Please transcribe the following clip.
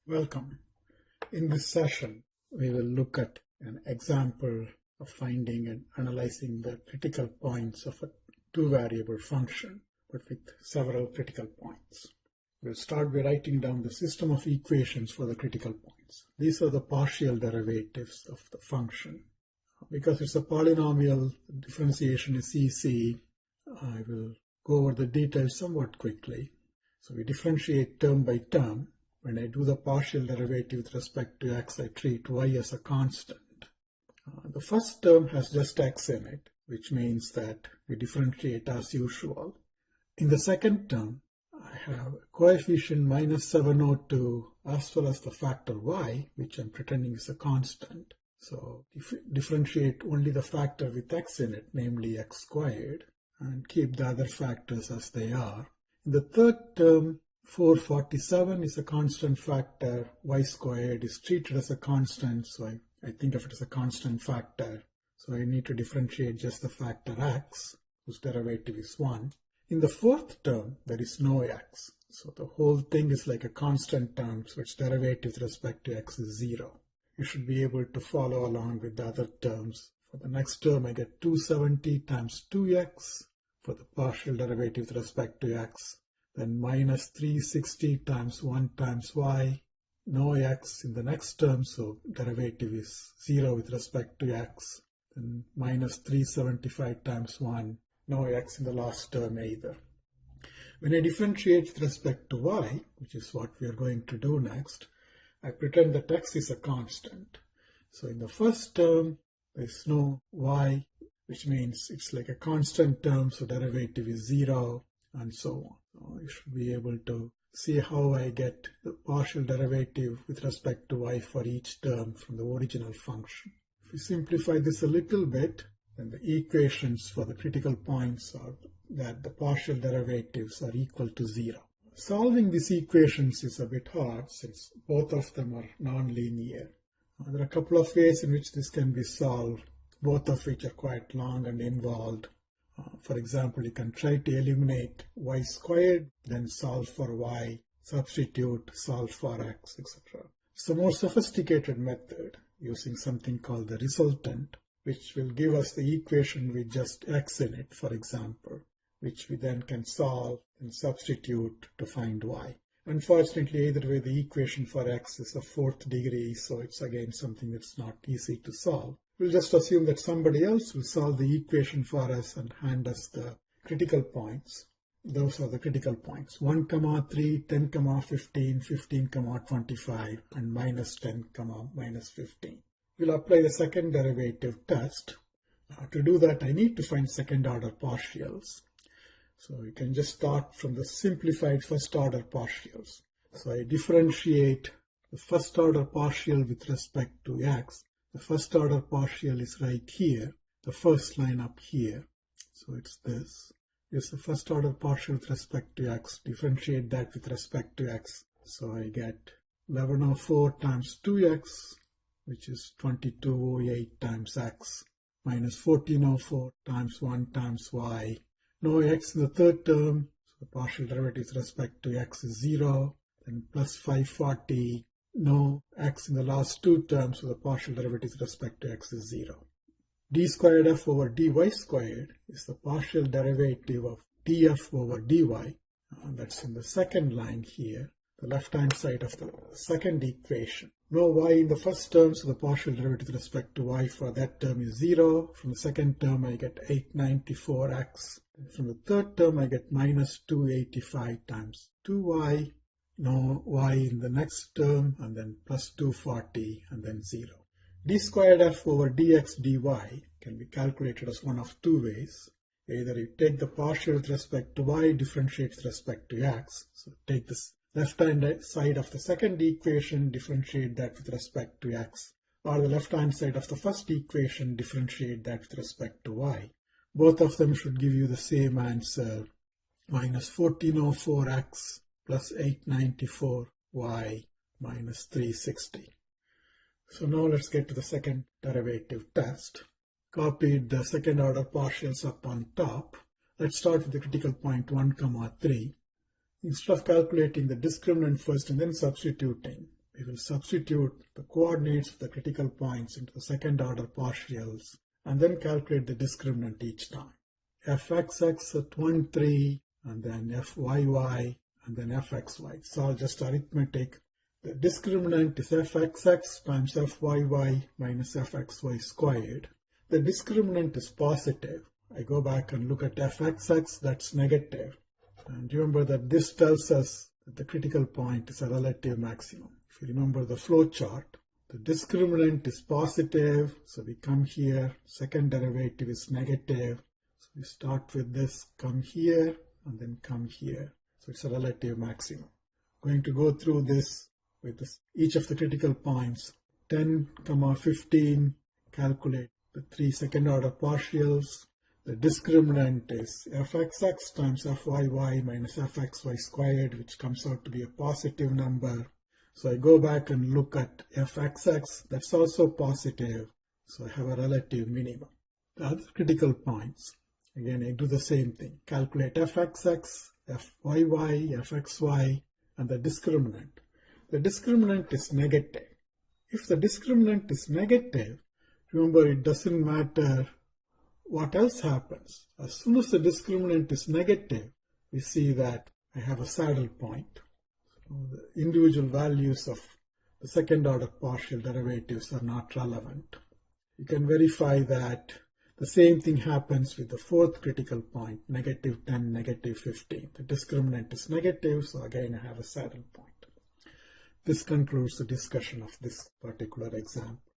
Welcome. In this session, we will look at an example of finding and analyzing the critical points of a two-variable function, but with several critical points. We'll start by writing down the system of equations for the critical points. These are the partial derivatives of the function. Because it's a polynomial, differentiation is easy. I will go over the details somewhat quickly. So we differentiate term by term. When I do the partial derivative with respect to x, I treat y as a constant. The first term has just x in it, which means that we differentiate as usual. In the second term, I have a coefficient minus 702 as well as the factor y, which I'm pretending is a constant. So differentiate only the factor with x in it, namely x squared, and keep the other factors as they are. In the third term, 447 is a constant factor, y squared is treated as a constant, so I think of it as a constant factor. So I need to differentiate just the factor x, whose derivative is 1. In the fourth term, there is no x. So the whole thing is like a constant term, so its derivative with respect to x is 0. You should be able to follow along with the other terms. For the next term, I get 270 times 2x for the partial derivative with respect to x. Then minus 360 times 1 times y, no x in the next term, so derivative is 0 with respect to x. Then minus 375 times 1, no x in the last term either. When I differentiate with respect to y, which is what we are going to do next, I pretend that x is a constant. So in the first term, there is no y, which means it's like a constant term, so derivative is 0, and so on. So you should be able to see how I get the partial derivative with respect to y for each term from the original function. If we simplify this a little bit, then the equations for the critical points are that the partial derivatives are equal to 0. Solving these equations is a bit hard since both of them are nonlinear. There are a couple of ways in which this can be solved, both of which are quite long and involved. For example, you can try to eliminate y squared, then solve for y, substitute, solve for x, etc. It's a more sophisticated method using something called the resultant, which will give us the equation with just x in it, for example, which we then can solve and substitute to find y. Unfortunately, either way, the equation for x is a fourth degree, so it's again something that's not easy to solve. We'll just assume that somebody else will solve the equation for us and hand us the critical points. Those are the critical points. 1, 3, 10, 15, 15, 25, and minus 10, minus 15. We'll apply the second derivative test. To do that, I need to find second order partials. So you can just start from the simplified first order partials. So I differentiate the first order partial with respect to x. The first order partial is right here, the first line up here. So it's this. It's the first order partial with respect to x. Differentiate that with respect to x. So I get 1104 times 2x, which is 2208 times x, minus 1404 times 1 times y. No x in the third term, so the partial derivative with respect to x is 0, then plus 540. No x in the last two terms, so the partial derivative with respect to x is 0. d squared f over dy squared is the partial derivative of df over dy. That's in the second line here, the left-hand side of the second equation. No y in the first term, so the partial derivative with respect to y for that term is 0. From the second term, I get 894x. From the third term, I get minus 285 times 2y. No y in the next term, and then plus 240, and then 0. d squared f over dx dy can be calculated as one of two ways. Either you take the partial with respect to y, differentiate with respect to x. So take this left-hand side of the second equation, differentiate that with respect to x. Or the left-hand side of the first equation, differentiate that with respect to y. Both of them should give you the same answer, minus 1404x plus 894y minus 360. So now let's get to the second derivative test. Copied the second order partials up on top. Let's start with the critical point 1, 3. Instead of calculating the discriminant first and then substituting, we will substitute the coordinates of the critical points into the second order partials and then calculate the discriminant each time. fxx at 1, 3, and then fyy, and then fxy. It's all just arithmetic. The discriminant is fxx times fyy minus fxy squared. The discriminant is positive. I go back and look at fxx, that's negative. And remember that this tells us that the critical point is a relative maximum. If you remember the flow chart, the discriminant is positive, so we come here, second derivative is negative. So we start with this, come here, and then come here. So it's a relative maximum. Going to go through this with each of the critical points. 10, 15, calculate the 3 second order partials. The discriminant is fxx times fyy minus fxy squared, which comes out to be a positive number. So I go back and look at fxx, that's also positive. So I have a relative minimum. The other critical points, again I do the same thing. Calculate fxx, fyy, fxy, and the discriminant. The discriminant is negative. If the discriminant is negative, remember it doesn't matter what else happens. As soon as the discriminant is negative, we see that I have a saddle point. So the individual values of the second order partial derivatives are not relevant. You can verify that the same thing happens with the fourth critical point, negative 10, negative 15. The discriminant is negative, so again I have a saddle point. This concludes the discussion of this particular example.